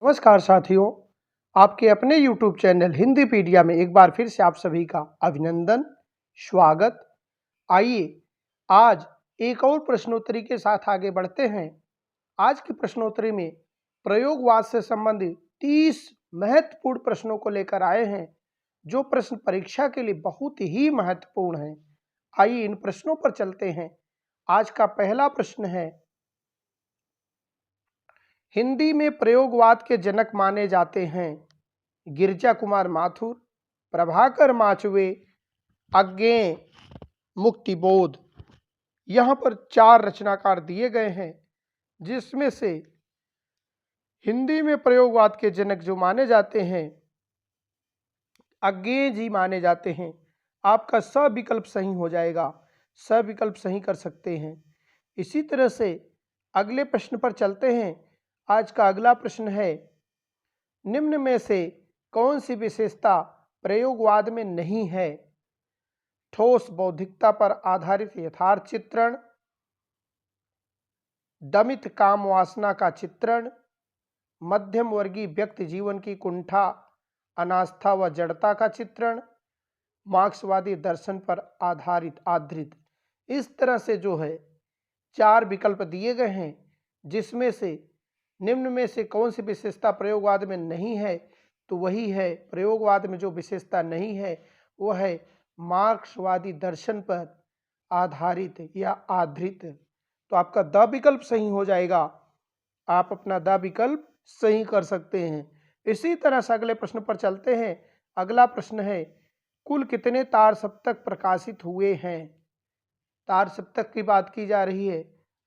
नमस्कार साथियों, आपके अपने YouTube चैनल हिंदीपीडिया में एक बार फिर से आप सभी का अभिनंदन, स्वागत। आइए आज एक और प्रश्नोत्तरी के साथ आगे बढ़ते हैं। आज की प्रश्नोत्तरी में प्रयोगवाद से संबंधित 30 महत्वपूर्ण प्रश्नों को लेकर आए हैं, जो प्रश्न परीक्षा के लिए बहुत ही महत्वपूर्ण हैं। आइए इन प्रश्नों पर चलते हैं। आज का पहला प्रश्न है, हिंदी में प्रयोगवाद के जनक माने जाते हैं गिरिजा कुमार माथुर, प्रभाकर माचवे, अज्ञेय, मुक्तिबोध। यहाँ पर 4 रचनाकार दिए गए हैं, जिसमें से हिंदी में प्रयोगवाद के जनक जो माने जाते हैं अज्ञेय जी माने जाते हैं। आपका स विकल्प सही हो जाएगा, स विकल्प सही कर सकते हैं। इसी तरह से अगले प्रश्न पर चलते हैं। आज का अगला प्रश्न है, निम्न में से कौन सी विशेषता प्रयोगवाद में नहीं है? ठोस बौद्धिकता पर आधारित यथार्थ चित्रण, दमित काम वासना का चित्रण, मध्यम वर्गीय व्यक्ति जीवन की कुंठा, अनास्था व जड़ता का चित्रण, मार्क्सवादी दर्शन पर आधारित। इस तरह से जो है 4 विकल्प दिए गए हैं, जिसमें से निम्न में से कौन सी विशेषता प्रयोगवाद में नहीं है? तो वही है, प्रयोगवाद में जो विशेषता नहीं है वह है मार्क्सवादी दर्शन पर आधारित या आधृत। तो आपका द विकल्प सही हो जाएगा। आप अपना द विकल्प सही कर सकते हैं। इसी तरह से अगले प्रश्न पर चलते हैं। अगला प्रश्न है, कुल कितने तार सप्तक प्रकाशित हुए हैं? तार सप्तक की बात की जा रही है।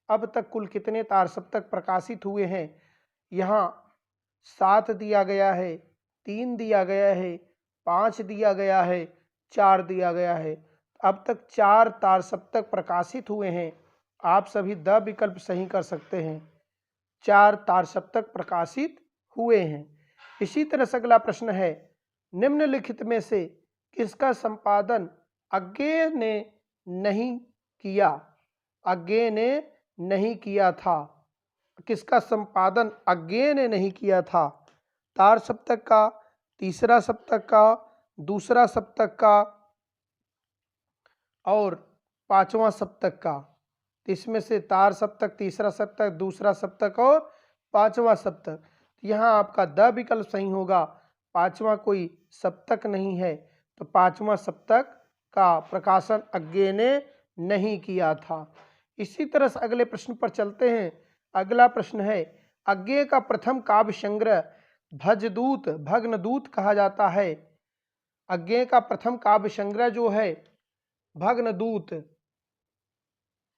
अब तक कुल कितने तार सप्तक प्रकाशित हुए हैं? यहाँ 7 दिया गया है, 3 दिया गया है, 5 दिया गया है, 4 दिया गया है। अब तक 4 तार सप्तक प्रकाशित हुए हैं। आप सभी द विकल्प सही कर सकते हैं। 4 तार सप्तक प्रकाशित हुए हैं। इसी तरह से अगला प्रश्न है, निम्नलिखित में से किसका संपादन अज्ञेय ने नहीं किया? अज्ञेय ने नहीं किया था। किसका संपादन अज्ञेय ने नहीं किया था? तार सप्तक का, तीसरा सप्तक का, दूसरा सप्तक का और 5वां सप्तक का। इसमें से तार सप्तक, तीसरा सप्तक, दूसरा सप्तक और 5वां सप्तक। यहाँ आपका द विकल्प सही होगा। 5वां कोई सप्तक नहीं है, तो 5वां सप्तक का प्रकाशन अज्ञेय ने नहीं किया था। इसी तरह से अगले प्रश्न पर चलते हैं। अगला प्रश्न है, अज्ञेय का प्रथम काव्य संग्रह भजदूत, भग्नदूत कहा जाता है। अज्ञेय का प्रथम काव्य संग्रह जो है भग्नदूत,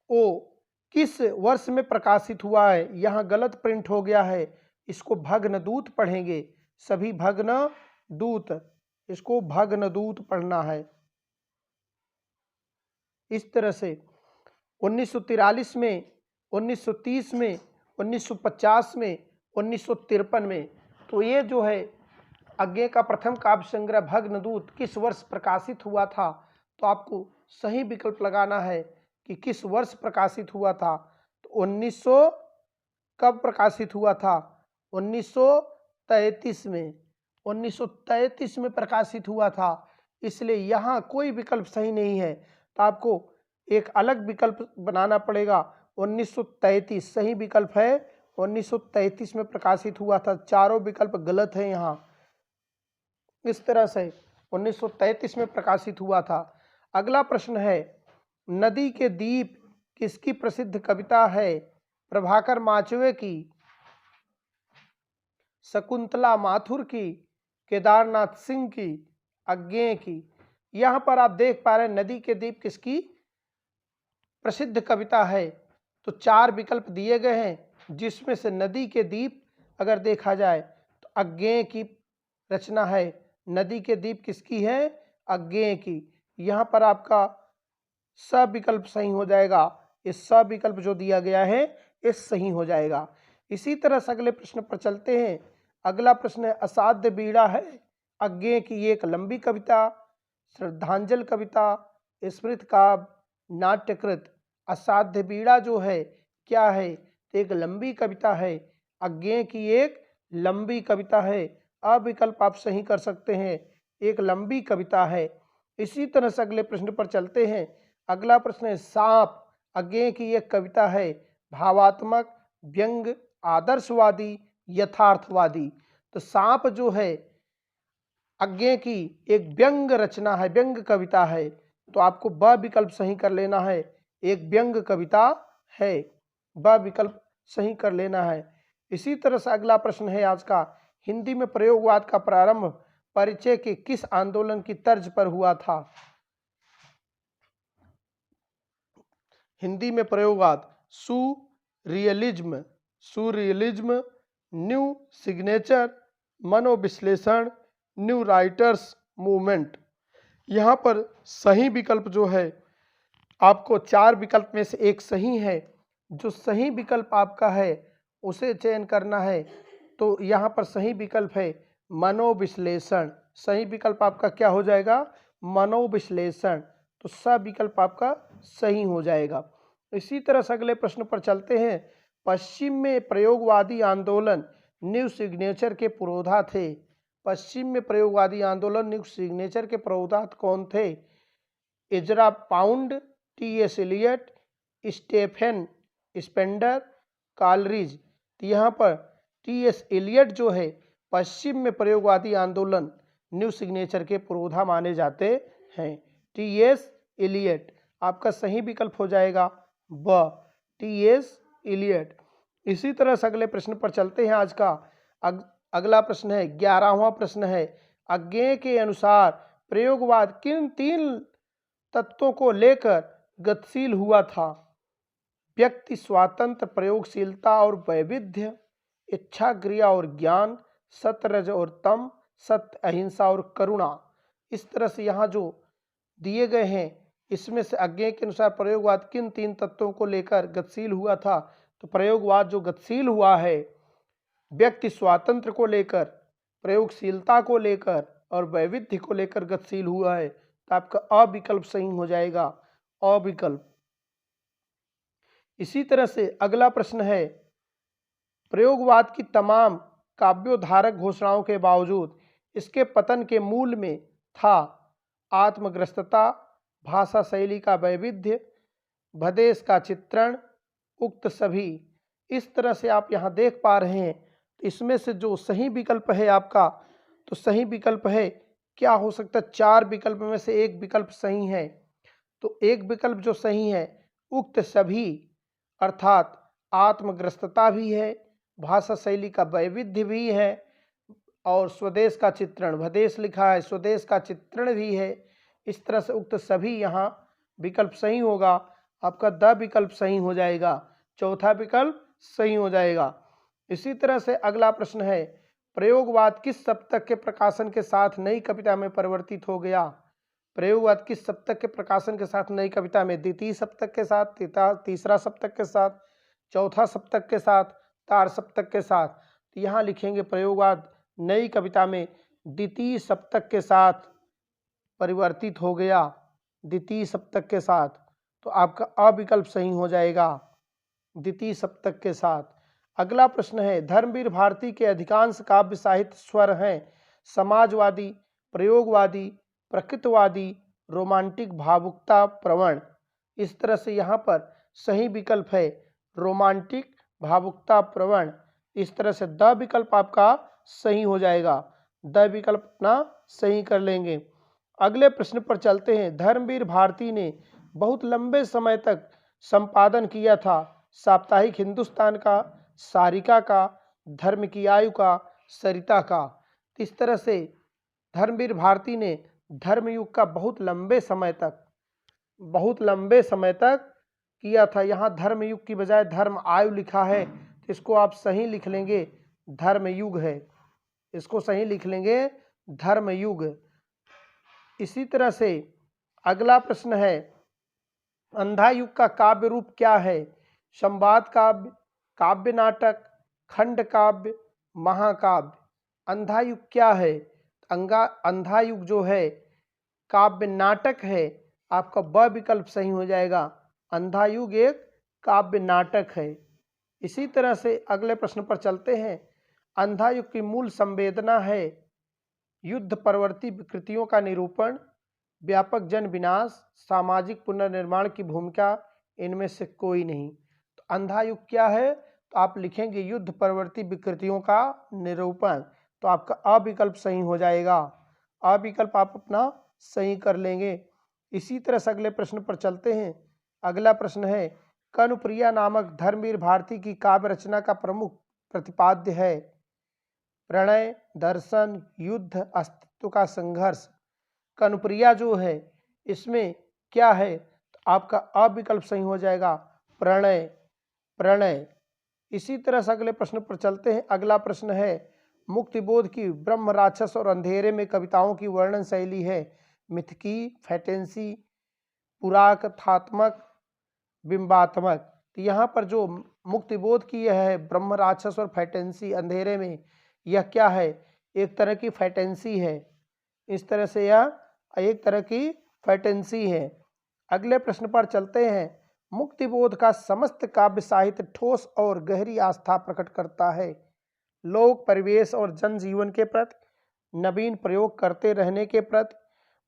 वो किस वर्ष में प्रकाशित हुआ है? यहाँ गलत प्रिंट हो गया है, इसको भग्नदूत पढ़ेंगे। सभी भग्नदूत, इसको भग्नदूत पढ़ना है। इस तरह से 1943 में, 1930 में, 1950 में, 1953 में। तो ये जो है अज्ञेय का प्रथम काव्य संग्रह भग्नदूत किस वर्ष प्रकाशित हुआ था? तो आपको सही विकल्प लगाना है कि किस वर्ष प्रकाशित हुआ था। तो 1900 कब प्रकाशित हुआ था? 1933 में। 1933 में प्रकाशित हुआ था, इसलिए यहाँ कोई विकल्प सही नहीं है। तो आपको एक अलग विकल्प बनाना पड़ेगा। 1933 सही विकल्प है। 1933 में प्रकाशित हुआ था। चारों विकल्प गलत है यहाँ। इस तरह से 1933 में प्रकाशित हुआ था। अगला प्रश्न है, नदी के दीप किसकी प्रसिद्ध कविता है? प्रभाकर माचवे की, शकुंतला माथुर की, केदारनाथ सिंह की, अज्ञेय की। यहाँ पर आप देख पा रहे हैं नदी के दीप किसकी प्रसिद्ध कविता है। तो 4 विकल्प दिए गए हैं, जिसमें से नदी के दीप अगर देखा जाए तो अज्ञेय की रचना है। नदी के दीप किसकी है? अज्ञेय की। यहाँ पर आपका स विकल्प सही हो जाएगा। इस स विकल्प जो दिया गया है इस सही हो जाएगा। इसी तरह से अगले प्रश्न पर चलते हैं। अगला प्रश्न है, असाध्य बीड़ा है अज्ञेय की एक लंबी कविता, श्रद्धांजल कविता, स्मृत काव्य, नाट्यकृत। असाध्य बीड़ा जो है क्या है? तो एक लंबी कविता है। अज्ञेय की एक लंबी कविता है। अ विकल्प आप सही कर सकते हैं, एक लंबी कविता है। इसी तरह से अगले प्रश्न पर चलते हैं। अगला प्रश्न है सांप अज्ञेय की एक कविता है, भावात्मक, व्यंग, आदर्शवादी, यथार्थवादी। तो सांप जो है अज्ञेय की एक व्यंग रचना है, व्यंग कविता है। तो आपको ब विकल्प सही कर लेना है, एक व्यंग कविता है, ब विकल्प सही कर लेना है। इसी तरह से अगला प्रश्न है आज का, हिंदी में प्रयोगवाद का प्रारंभ परिचय के किस आंदोलन की तर्ज पर हुआ था? हिंदी में प्रयोगवाद सुरियलिज्म, सुरियलिज्म, न्यू सिग्नेचर, मनोविश्लेषण, न्यू राइटर्स मूवमेंट। यहाँ पर सही विकल्प जो है आपको 4 विकल्प में से एक सही है। जो सही विकल्प आपका है उसे चयन करना है। तो यहाँ पर सही विकल्प है मनोविश्लेषण। सही विकल्प आपका क्या हो जाएगा? मनोविश्लेषण। तो स विकल्प आपका सही हो जाएगा। इसी तरह से अगले प्रश्न पर चलते हैं। पश्चिम में प्रयोगवादी आंदोलन न्यू सिग्नेचर के पुरोधा थे। पश्चिम में प्रयोगवादी आंदोलन न्यू सिग्नेचर के पुरोधा कौन थे? Ezra Pound, T S. Eliot, Stephen Spender, Coleridge. तो यहाँ पर टी.एस. एलियट जो है पश्चिम में प्रयोगवादी आंदोलन न्यू सिग्नेचर के पुरोधा माने जाते हैं। टी.एस. एलियट आपका सही विकल्प हो जाएगा ब, टी.एस. एलियट। इसी तरह से अगले प्रश्न पर चलते हैं। आज का अगला प्रश्न है 11वां प्रश्न है, अज्ञेय के अनुसार प्रयोगवाद किन 3 तत्वों को लेकर गतिशील हुआ था? व्यक्ति स्वातंत्र, प्रयोगशीलता और वैविध्य, इच्छा, क्रिया और ज्ञान, सत्य, रज और तम, सत्य, अहिंसा और करुणा। इस तरह से यहाँ जो दिए गए हैं इसमें से अज्ञेय के अनुसार प्रयोगवाद किन 3 तत्वों को लेकर गतिशील हुआ था? तो प्रयोगवाद जो गतिशील हुआ है व्यक्ति स्वातंत्र को लेकर, प्रयोगशीलता को लेकर और वैविध्य को लेकर गतिशील हुआ है। तो आपका अ विकल्प सही हो जाएगा, अ विकल्प। इसी तरह से अगला प्रश्न है, प्रयोगवाद की तमाम काव्योद्धारक घोषणाओं के बावजूद इसके पतन के मूल में था आत्मग्रस्तता, भाषा शैली का वैविध्य, भदेश का चित्रण, उक्त सभी। इस तरह से आप यहाँ देख पा रहे हैं। इसमें से जो सही विकल्प है आपका, तो सही विकल्प है क्या हो सकता है? 4 विकल्प में से एक विकल्प सही है। तो एक विकल्प जो सही है उक्त सभी, अर्थात आत्मग्रस्तता भी है, भाषा शैली का वैविध्य भी है और स्वदेश का चित्रण, भदेश लिखा है, स्वदेश का चित्रण भी है। इस तरह से उक्त सभी यहाँ विकल्प सही होगा। आपका द विकल्प सही हो जाएगा, चौथा विकल्प सही हो जाएगा। इसी तरह से अगला प्रश्न है, प्रयोगवाद किस सप्तक के प्रकाशन के साथ नई कविता में परिवर्तित हो गया? प्रयोगवाद किस सप्तक के प्रकाशन के साथ नई कविता में? द्वितीय सप्तक के साथ, तीसरा सप्तक के साथ, चौथा सप्तक के साथ, तार सप्तक के साथ। तो यहाँ लिखेंगे प्रयोगवाद नई कविता में द्वितीय सप्तक के साथ परिवर्तित हो गया, द्वितीय सप्तक के साथ। तो आपका अ विकल्प सही हो जाएगा, द्वितीय सप्तक के साथ। अगला प्रश्न है, धर्मवीर भारती के अधिकांश काव्य साहित्य स्वर हैं समाजवादी, प्रयोगवादी, प्रकृतवादी, रोमांटिक, भावुकता प्रवण। इस तरह से यहाँ पर सही विकल्प है रोमांटिक, भावुकता प्रवण। इस तरह से द विकल्प आपका सही हो जाएगा, द विकल्प अपना सही कर लेंगे। अगले प्रश्न पर चलते हैं। धर्मवीर भारती ने बहुत लंबे समय तक संपादन किया था साप्ताहिक हिंदुस्तान का, सारिका का, धर्म की आयु का, सरिता का। इस तरह से धर्मवीर भारती ने धर्मयुग का बहुत लंबे समय तक किया था। यहाँ धर्मयुग की बजाय धर्म आयु लिखा है, तो इसको आप सही लिख लेंगे धर्मयुग है, इसको सही लिख लेंगे धर्मयुग। इसी तरह से अगला प्रश्न है, अंधा युग का काव्य रूप क्या है? संवाद काव्य, काव्य नाटक, खंड काव्य, महाकाव्य। अंधा युग क्या है? अंधा युग जो है काव्य नाटक है। आपका ब विकल्प सही हो जाएगा, अंधा युग एक काव्य नाटक है। इसी तरह से अगले प्रश्न पर चलते हैं। अंधा युग की मूल संवेदना है युद्ध परवर्ती विकृतियों का निरूपण, व्यापक जन विनाश, सामाजिक पुनर्निर्माण की भूमिका, इनमें से कोई नहीं। तो अंधा युग क्या है? तो आप लिखेंगे युद्ध परवर्ती विकृतियों का निरूपण, तो आपका अ विकल्प सही हो जाएगा। अ विकल्प आप अपना सही कर लेंगे। इसी तरह से अगले प्रश्न पर चलते हैं। अगला प्रश्न है, कनुप्रिया नामक धर्मवीर भारती की काव्य रचना का प्रमुख प्रतिपाद्य है प्रणय, दर्शन, युद्ध, अस्तित्व का संघर्ष। कनुप्रिया जो है इसमें क्या है? तो आपका अ विकल्प सही हो जाएगा, प्रणय, प्रणय। इसी तरह से अगले प्रश्न पर चलते हैं। अगला प्रश्न है, मुक्तिबोध की ब्रह्म राक्षस और अंधेरे में कविताओं की वर्णन शैली है मिथकी, फैंटेसी, पुराकथात्मक, बिंबात्मक। तो यहाँ पर जो मुक्तिबोध की यह है ब्रह्म राक्षस और फैंटेसी अंधेरे में, यह क्या है? एक तरह की फैंटेसी है। इस तरह से यह एक तरह की फैंटेसी है। अगले प्रश्न पर चलते हैं। मुक्तिबोध का समस्त काव्य साहित्य ठोस और गहरी आस्था प्रकट करता है लोक परिवेश और जनजीवन के प्रति, नवीन प्रयोग करते रहने के प्रति,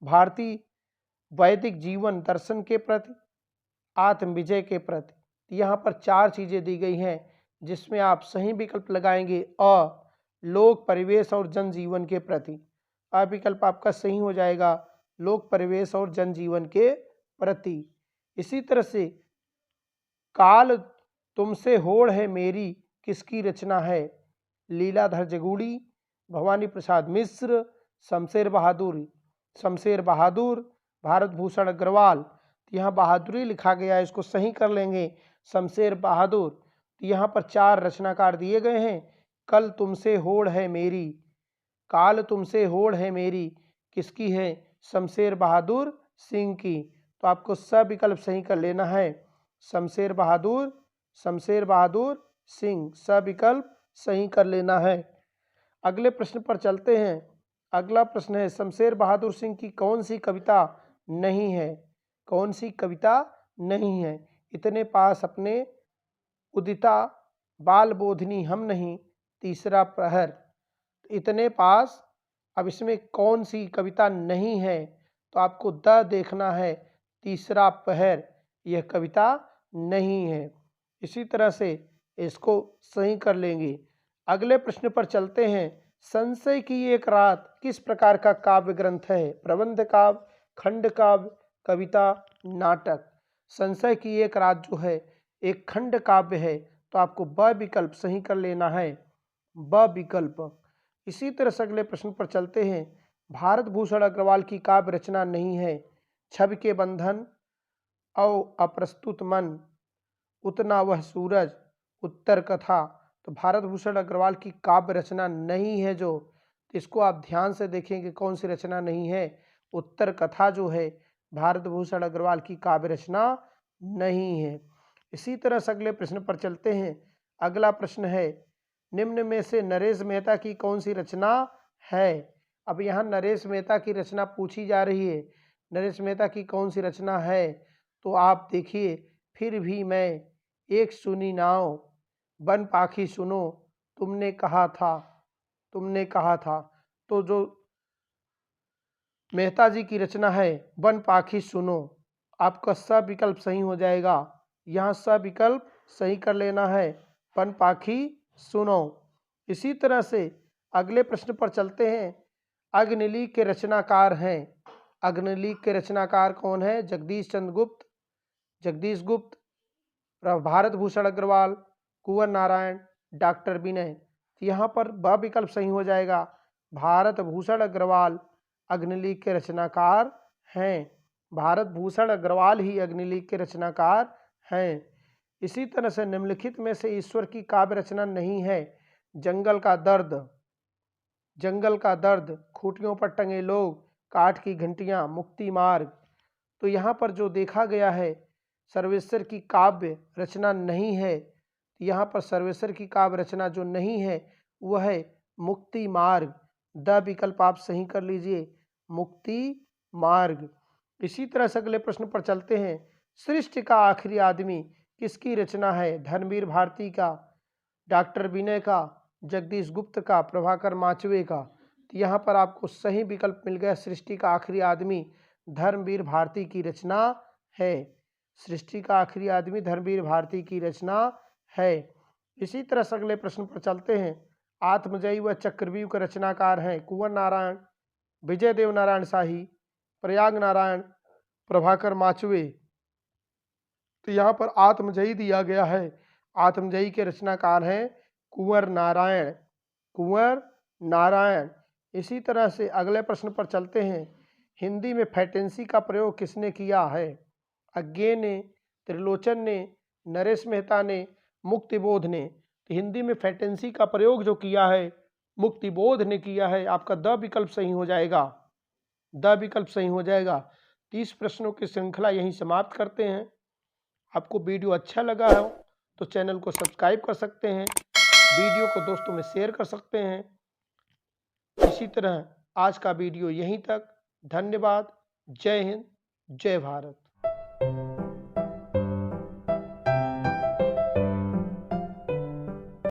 भारतीय वैदिक जीवन दर्शन के प्रति, आत्म विजय के प्रति। यहाँ पर चार चीजें दी गई हैं जिसमें आप सही विकल्प लगाएंगे अ, लोक परिवेश और जनजीवन के प्रति। अ विकल्प आपका सही हो जाएगा, लोक परिवेश और जनजीवन के प्रति। इसी तरह से काल तुमसे होड़ है मेरी किसकी रचना है? लीलाधर जगूड़ी, भवानी प्रसाद मिश्र, शमशेर बहादुर, शमशेर बहादुर, भारत भूषण अग्रवाल। तो यहाँ बहादुरी लिखा गया है, इसको सही कर लेंगे, शमशेर बहादुर। तो यहाँ पर चार रचनाकार दिए गए हैं। कल तुमसे होड़ है मेरी, काल तुमसे होड़ है मेरी किसकी है? शमशेर बहादुर सिंह की। तो आपको सब विकल्प सही कर लेना है, शमशेर बहादुर, शमशेर बहादुर सिंह, सब विकल्प सही कर लेना है। अगले प्रश्न पर चलते हैं। अगला प्रश्न है, शमशेर बहादुर सिंह की कौन सी कविता नहीं है? कौन सी कविता नहीं है? इतने पास अपने, उदिता, बाल बोधनी हम नहीं, तीसरा प्रहर। इतने पास, अब इसमें कौन सी कविता नहीं है? तो आपको द देखना है, तीसरा पहर, यह कविता नहीं है। इसी तरह से इसको सही कर लेंगे। अगले प्रश्न पर चलते हैं। संशय की एक रात किस प्रकार का काव्य ग्रंथ है? प्रबंध काव्य, खंड काव्य, कविता, नाटक। संशय की एक रात जो है एक खंड काव्य है, तो आपको ब विकल्प सही कर लेना है, ब विकल्प। इसी तरह से अगले प्रश्न पर चलते हैं। भारत भूषण अग्रवाल की काव्य रचना नहीं है छवि के बंधन, औ अप्रस्तुत मन, उतना वह सूरज, उत्तर कथा। तो भारत भूषण अग्रवाल की काव्य रचना नहीं है जो, तो इसको आप ध्यान से देखेंगे कौन सी रचना नहीं है। उत्तर कथा जो है भारत भूषण अग्रवाल की काव्य रचना नहीं है। इसी तरह से अगले प्रश्न पर चलते हैं। अगला प्रश्न है, निम्न में से नरेश मेहता की कौन सी रचना है? अब यहाँ नरेश मेहता की रचना पूछी जा रही है, नरेश मेहता की कौन सी रचना है? तो आप देखिए, फिर भी मैं एक सुनी नाव, बन पाखी सुनो, तुमने कहा था, तुमने कहा था। तो जो मेहता जी की रचना है वन पाखी सुनो, आपका सब विकल्प सही हो जाएगा। यहाँ सब विकल्प सही कर लेना है, वन पाखी सुनो। इसी तरह से अगले प्रश्न पर चलते हैं। अग्निलीक के रचनाकार हैं, अग्निलीक के रचनाकार कौन है? जगदीश चंद्र गुप्त, जगदीश गुप्त, भारत भूषण अग्रवाल, कुंवर नारायण, डॉक्टर विनय। यहाँ पर ब विकल्प सही हो जाएगा, भारत भूषण अग्रवाल अग्निलीक के रचनाकार हैं, भारत भूषण अग्रवाल ही अग्निलीक के रचनाकार हैं। इसी तरह से निम्नलिखित में से ईश्वर की काव्य रचना नहीं है। जंगल का दर्द, जंगल का दर्द, खूंटियों पर टंगे लोग, काठ की घंटियां, मुक्ति मार्ग। तो यहाँ पर जो देखा गया है सर्वेश्वर की काव्य रचना नहीं है, तो यहाँ पर सर्वेश्वर की काव्य रचना जो नहीं है वह है मुक्ति मार्ग। द विकल्प आप सही कर लीजिए, मुक्ति मार्ग। इसी तरह से अगले प्रश्न पर चलते हैं। सृष्टि का आखिरी आदमी किसकी रचना है? धर्मवीर भारती का, डॉक्टर विनय का, जगदीश गुप्त का, प्रभाकर माचवे का। तो यहाँ पर आपको सही विकल्प मिल गया, सृष्टि का आखिरी आदमी धर्मवीर भारती की रचना है। सृष्टि का आखिरी आदमी धर्मवीर भारती की रचना है। इसी तरह से अगले प्रश्न पर चलते हैं। आत्मजयी व चक्रव्यूह के रचनाकार हैं कुंवर नारायण, विजय देव नारायण शाही, प्रयाग नारायण, प्रभाकर माचवे। तो यहाँ पर आत्मजयी दिया गया है। आत्मजयी के रचनाकार हैं कुंवर नारायण, कुंवर नारायण। इसी तरह से अगले प्रश्न पर चलते हैं। हिंदी में फैटेंसी का प्रयोग किसने किया है? अज्ञे ने, त्रिलोचन ने, नरेश मेहता ने, मुक्तिबोध ने। तो हिंदी में फैटेंसी का प्रयोग जो किया है मुक्तिबोध ने किया है। आपका द विकल्प सही हो जाएगा, द विकल्प सही हो जाएगा। 30 प्रश्नों की श्रृंखला यहीं समाप्त करते हैं। आपको वीडियो अच्छा लगा हो तो चैनल को सब्सक्राइब कर सकते हैं, वीडियो को दोस्तों में शेयर कर सकते हैं। इसी तरह आज का वीडियो यहीं तक। धन्यवाद। जय हिंद, जय भारत।